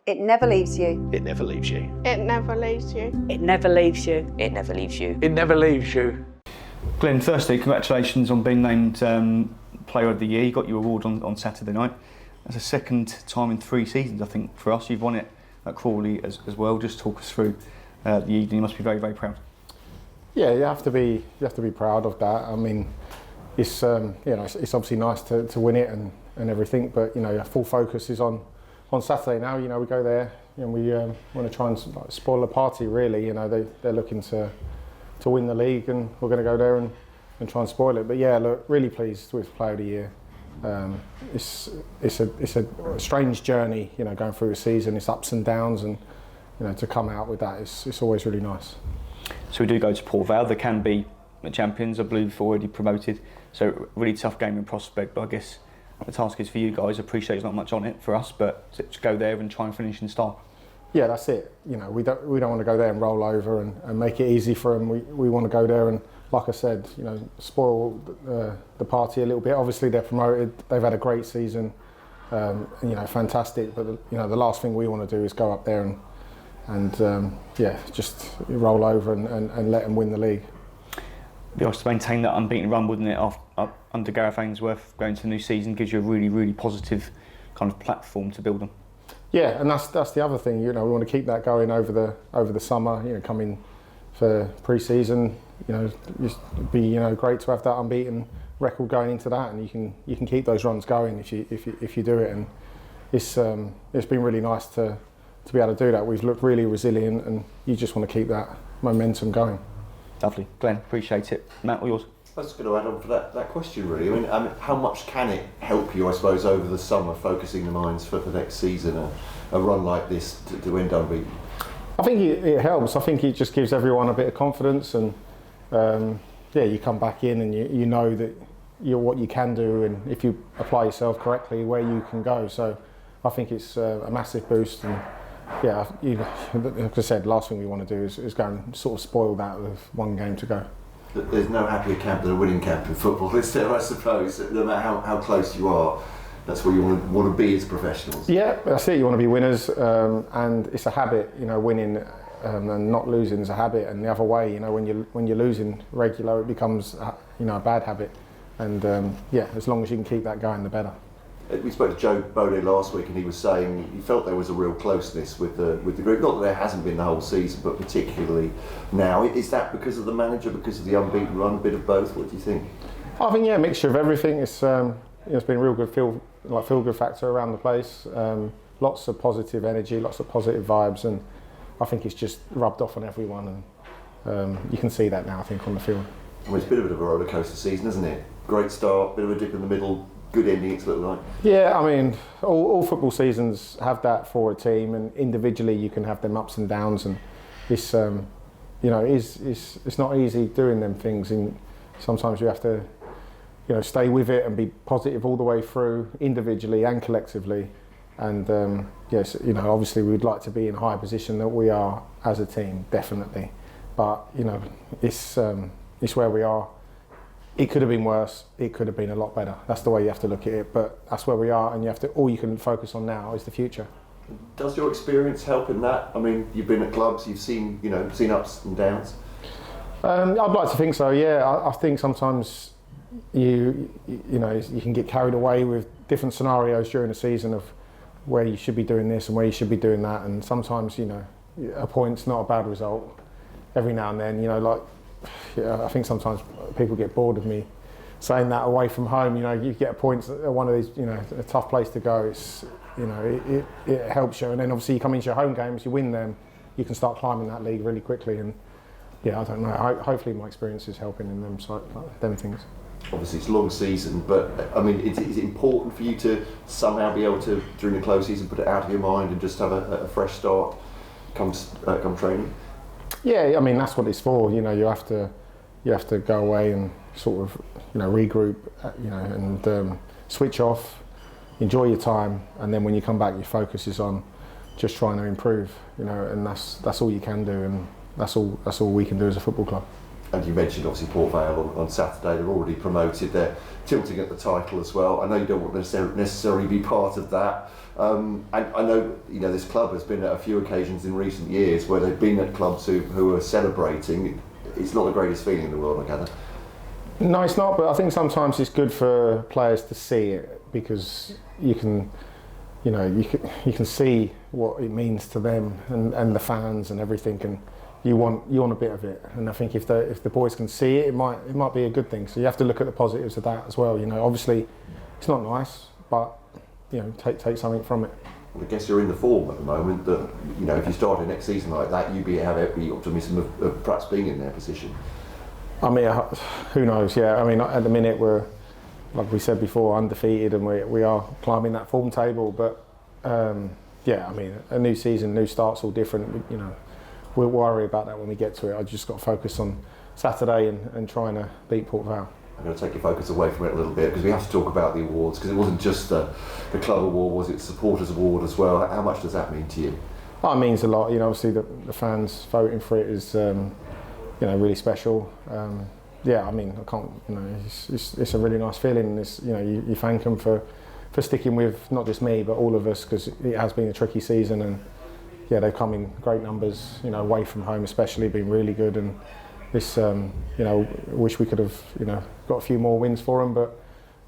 It never leaves you. It never leaves you. It never leaves you. It never leaves you. It never leaves you. It never leaves you. Glenn, firstly, congratulations on being named Player of the Year. You got your award on Saturday night. That's the second time in 3 seasons, I think, for us. You've won it at Crawley as well. Just talk us through the evening. You must be very, very proud. Yeah, you have to be proud of that. I mean, it's it's obviously nice to win it and everything, but your full focus is on Saturday now. We go there and we want to try and spoil the party. Really, they're looking to win the league, and we're going to go there and try and spoil it. But yeah, look, really pleased with Player of the Year. It's a strange journey, going through a season. It's ups and downs, and to come out with that, it's always really nice. So we do go to Port Vale. There can be the champions, I believe, already promoted. So really tough game in prospect. But I guess the task is for you guys. I appreciate there's not much on it for us, but to go there and try and finish in style. Yeah, that's it. We don't want to go there and roll over and make it easy for them. We want to go there and, like I said, spoil the party a little bit. Obviously they're promoted. They've had a great season. Fantastic. But the last thing we want to do is go up there and just roll over and let them win the league. It'd be nice to maintain that unbeaten run, wouldn't it? Under Gareth Ainsworth, going to the new season gives you a really, really positive kind of platform to build on. Yeah, and that's the other thing. We want to keep that going over the summer. Coming for pre-season. It'd be great to have that unbeaten record going into that, and you can keep those runs going if you do it. And it's been really nice to be able to do that. We've looked really resilient, and you just want to keep that momentum going. Lovely, Glenn. Appreciate it. Matt, all yours. I was going to add on for that question really. I mean, how much can it help you, I suppose, over the summer, focusing the minds for the next season, a run like this to end unbeaten? I think it helps. I think it just gives everyone a bit of confidence, and you come back in and you know that you're what you can do, and if you apply yourself correctly, where you can go. So I think it's a massive boost, and like I said, last thing we want to do is go and sort of spoil that with one game to go. There's no happier camp than a winning camp in football, is there, I suppose? No matter how close you are, that's where you want to be as professionals. Yeah, that's it. You want to be winners, and it's a habit. Winning and not losing is a habit, and the other way. When you're losing regular, it becomes a bad habit. And as long as you can keep that going, the better. We spoke to Joe Bode last week, and he was saying he felt there was a real closeness with the group. Not that there hasn't been the whole season, but particularly now. Is that because of the manager, because of the unbeaten run, a bit of both? What do you think? I think a mixture of everything. It's it's been a real good feel good factor around the place. Lots of positive energy, lots of positive vibes, and I think it's just rubbed off on everyone. And you can see that now, I think, on the field. Well, it's been a bit of a roller coaster season, isn't it? Great start, bit of a dip in the middle. Good ending, it's looked like. Yeah, I mean, all football seasons have that for a team, and individually you can have them ups and downs, and it's it's not easy doing them things, and sometimes you have to stay with it and be positive all the way through, individually and collectively. And yes, obviously we'd like to be in a higher position than we are as a team, definitely, but it's where we are. It could have been worse. It could have been a lot better. That's the way you have to look at it. But that's where we are, and all you can focus on now is the future. Does your experience help in that? I mean, you've been at clubs, you've seen ups and downs. I'd like to think so. Yeah, I think sometimes you can get carried away with different scenarios during the season of where you should be doing this and where you should be doing that, and sometimes a point's not a bad result. Every now and then, I think sometimes people get bored of me saying that away from home. You get a point at one of these, a tough place to go. It's, it helps you, and then obviously you come into your home games, you win them, you can start climbing that league really quickly. And I don't know. Hopefully my experience is helping in them things. Obviously it's a long season, but I mean, is it important for you to somehow be able to, during the close season, put it out of your mind and just have a fresh start come training? Yeah, I mean, that's what it's for. You have to go away and sort of regroup, and switch off, enjoy your time, and then when you come back, your focus is on just trying to improve. And that's all you can do, and that's all we can do as a football club. And you mentioned obviously Port Vale on Saturday. They're already promoted. They're tilting at the title as well. I know you don't want to necessarily be part of that. And I know this club has been at a few occasions in recent years where they've been at clubs who are celebrating. It's not the greatest feeling in the world, I gather. No, it's not. But I think sometimes it's good for players to see it because you can see what it means to them and the fans and everything, and you want a bit of it. And I think if the boys can see it, it might be a good thing. So you have to look at the positives of that as well. Obviously it's not nice, but take something from it. I guess you're in the form at the moment that if you started next season like that, you'd have every optimism of perhaps being in their position. I mean, who knows? Yeah, I mean, at the minute we're, like we said before, undefeated, and we are climbing that form table. But yeah, I mean, a new season, new starts, all different. We'll worry about that when we get to it. I just got to focus on Saturday and trying to beat Port Vale. I'm going to take your focus away from it a little bit because we have to talk about the awards, because it wasn't just the club award, was it supporters award as well? How much does that mean to you? Oh, it means a lot. Obviously the fans voting for it is really special. Yeah, I mean, I can't. It's a really nice feeling. It's, you thank them for sticking with not just me but all of us, because it has been a tricky season, and yeah, they've come in great numbers. Away from home especially, been really good, and this wish we could have got a few more wins for them, but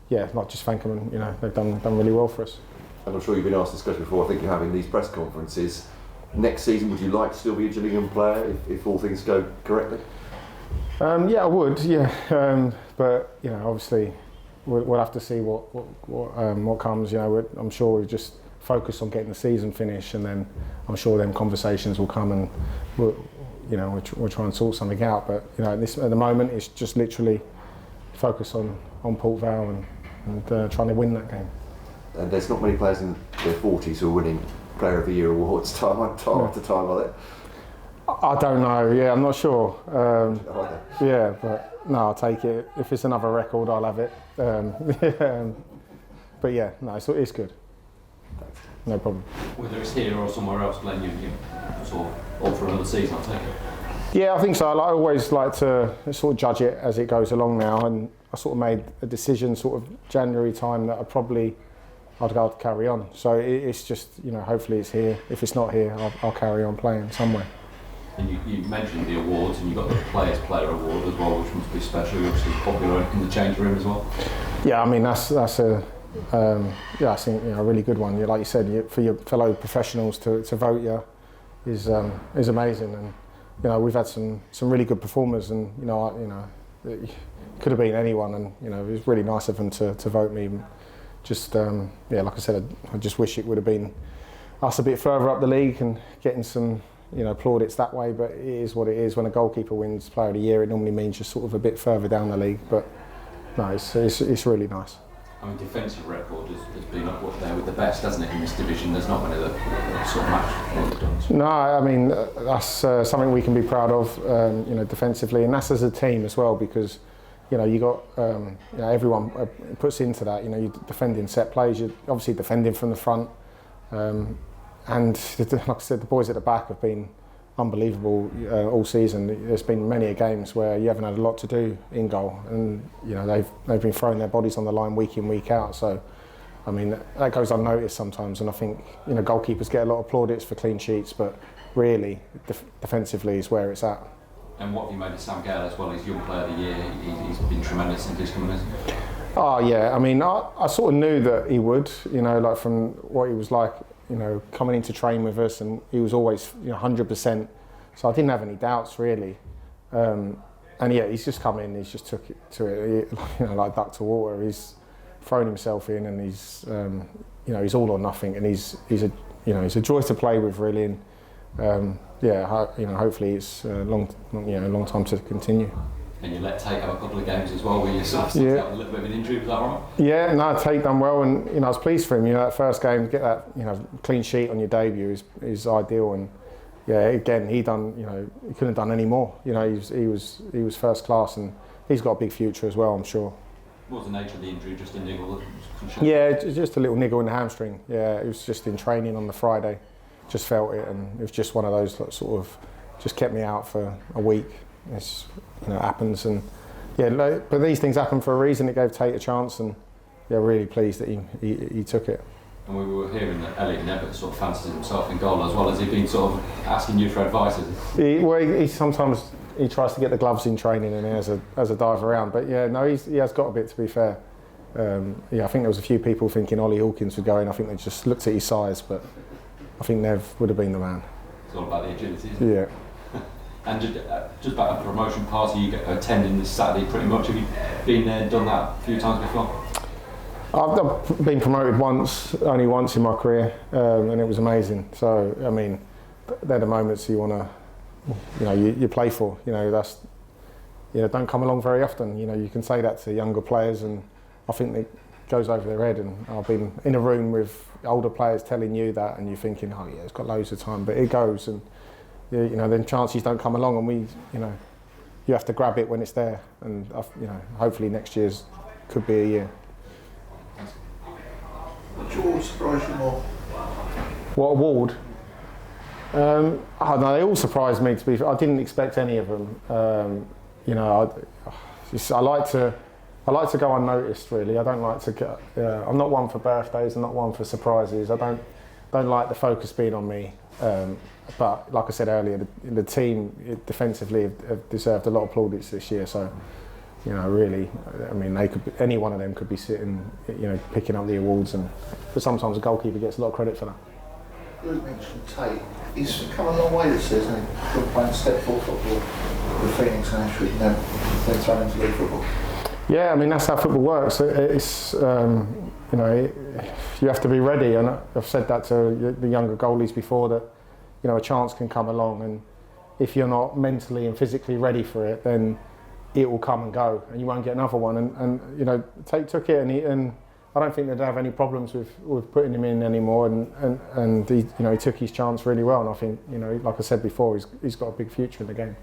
yeah, not just thank them. They've done really well for us. And I'm sure you've been asked this question before. I think you're having these press conferences. Next season, would you like to still be a Gillingham player if all things go correctly? Yeah, I would. Yeah, but obviously we'll have to see what comes. I'm sure we'll just focus on getting the season finished, and then I'm sure them conversations will come, and we'll try and sort something out. But at the moment, it's just literally focus on Port Vale and trying to win that game. And there's not many players in their 40s who are winning Player of the Year awards time after time, are there? I don't know. Yeah, I'm not sure. Yeah, but no, I'll take it. If it's another record, I'll have it. But yeah, no, it's good. Thanks. No problem. Whether it's here or somewhere else, Glenn, you sort of up for another season, I'll take it. Yeah, I think so. I always like to sort of judge it as it goes along now, and I sort of made a decision sort of January time that I'd go to carry on. So it's just, hopefully it's here. If it's not here, I'll carry on playing somewhere. And you mentioned the awards, and you got the Players Player Award as well, which must be special. You're obviously popular in the change room as well. Yeah, I mean that's a I think a really good one. Like you said, for your fellow professionals to vote you is amazing, and we've had some really good performers, and it could have been anyone, and it was really nice of them to vote me. Just like I said, I just wish it would have been us a bit further up the league and getting some plaudits that way, but it is what it is. When a goalkeeper wins Player of the Year, it normally means just sort of a bit further down the league, but no, it's really nice. I mean, defensive record has been up there with the best, hasn't it, in this division? There's not many that sort of match what you've done. No, I mean, that's something we can be proud of, defensively, and that's as a team as well, because you got everyone puts into that. You're defending set plays, you're obviously defending from the front, and like I said, the boys at the back have been unbelievable all season. There's been many games where you haven't had a lot to do in goal, and they've been throwing their bodies on the line week in, week out. So I mean, that goes unnoticed sometimes, and I think goalkeepers get a lot of plaudits for clean sheets, but really defensively is where it's at. And what have you made of Sam Gale as well? He's Young Player of the Year. He's been tremendous since he's come in. Oh yeah, I mean, I sort of knew that he would. Like from what he was like, coming in to train with us, and he was always 100%. So I didn't have any doubts really. And yeah, he's just come in. He's just took it to it. Like duck to water. He's thrown himself in, and he's he's all or nothing, and he's a joy to play with really. And hopefully it's a long time to continue. And you let Tate have a couple of games as well, where you sort of stuck out with a little bit of an injury, was that right? Yeah, no, Tate done well, and I was pleased for him. That first game, get that clean sheet on your debut is ideal, and yeah, again he done he couldn't have done any more. He was first class, and he's got a big future as well, I'm sure. What was the nature of the injury? Just a niggle? Yeah, just a little niggle in the hamstring. Yeah, it was just in training on the Friday. Just felt it, and it was just one of those that sort of just kept me out for a week. it's happens, and but these things happen for a reason. It gave Tate a chance, and really pleased that he took it. And we were hearing that Elliot Nevitt sort of fancies himself in goal as well. Has he been sort of asking you for advice? He sometimes tries to get the gloves in training and as a dive around. But he has got a bit, to be fair. I think there was a few people thinking Ollie Hawkins would go in. I think they just looked at his size, but I think Nev would have been the man. It's all about the agility, isn't it? Yeah. And just about a promotion party you get attending this Saturday, pretty much. Have you been there, done that a few times before? I've been promoted only once in my career, and it was amazing. So, I mean, they're the moments you want to, you play for. That's, don't come along very often. You can say that to younger players, and I think it goes over their head. And I've been in a room with older players telling you that, and you're thinking, oh yeah, it's got loads of time, but it goes, and then chances don't come along, and you have to grab it when it's there, and hopefully next year's could be a year. Which award surprised you more? What award? I don't know, they all surprised me, to be fair. I didn't expect any of them. I like to go unnoticed, really. I don't like to get, I'm not one for birthdays, I'm not one for surprises. I don't like the focus being on me. But like I said earlier, the team defensively have deserved a lot of plaudits this year. So, really, I mean, any one of them could be sitting, picking up the awards, but sometimes a goalkeeper gets a lot of credit for that. You mentioned Tate. He's come a long way this season. He's playing step 4 football with Phoenix and Ashford, and then thrown into league football. Yeah, I mean, that's how football works. It's you have to be ready, and I've said that to the younger goalies before, that a chance can come along, and if you're not mentally and physically ready for it, then it will come and go, and you won't get another one. And Tate took it, and I don't think they'd have any problems with putting him in anymore. And he took his chance really well, and I think like I said before, he's got a big future in the game.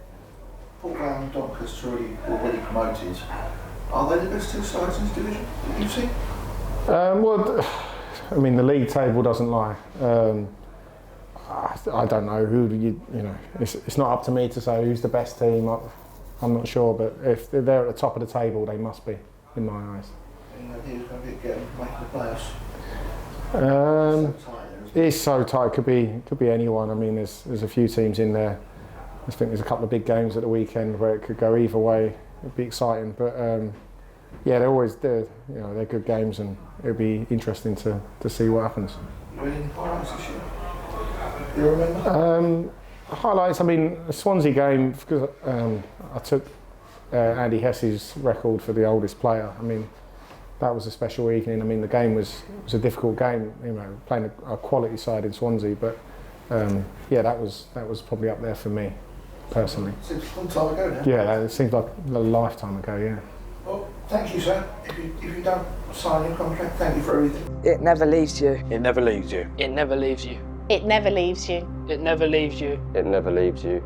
Port Vale and Doncaster already promoted. Are they the best two sides in this division that you've seen? Well, I mean, the league table doesn't lie. I don't know who it's not up to me to say who's the best team. I'm not sure, but if they're at the top of the table, they must be, in my eyes. Any idea who's going to get making the playoffs? It's so tight. Could be anyone. I mean, there's a few teams in there. I think there's a couple of big games at the weekend where it could go either way. It'd be exciting, but they're good games, and it'll be interesting to see what happens. Any highlights this year? You remember? Highlights. I mean, the Swansea game, because I took Andy Hess's record for the oldest player. I mean, that was a special evening. I mean, the game was a difficult game. Playing a quality side in Swansea, but that was probably up there for me, personally. Seems a long time ago now. Yeah, it seems like a lifetime ago. Yeah. Well, thank you, sir. If you don't sign your contract, thank you for everything. It never leaves you. It never leaves you. It never leaves you. It never leaves you. It never leaves you. It never leaves you.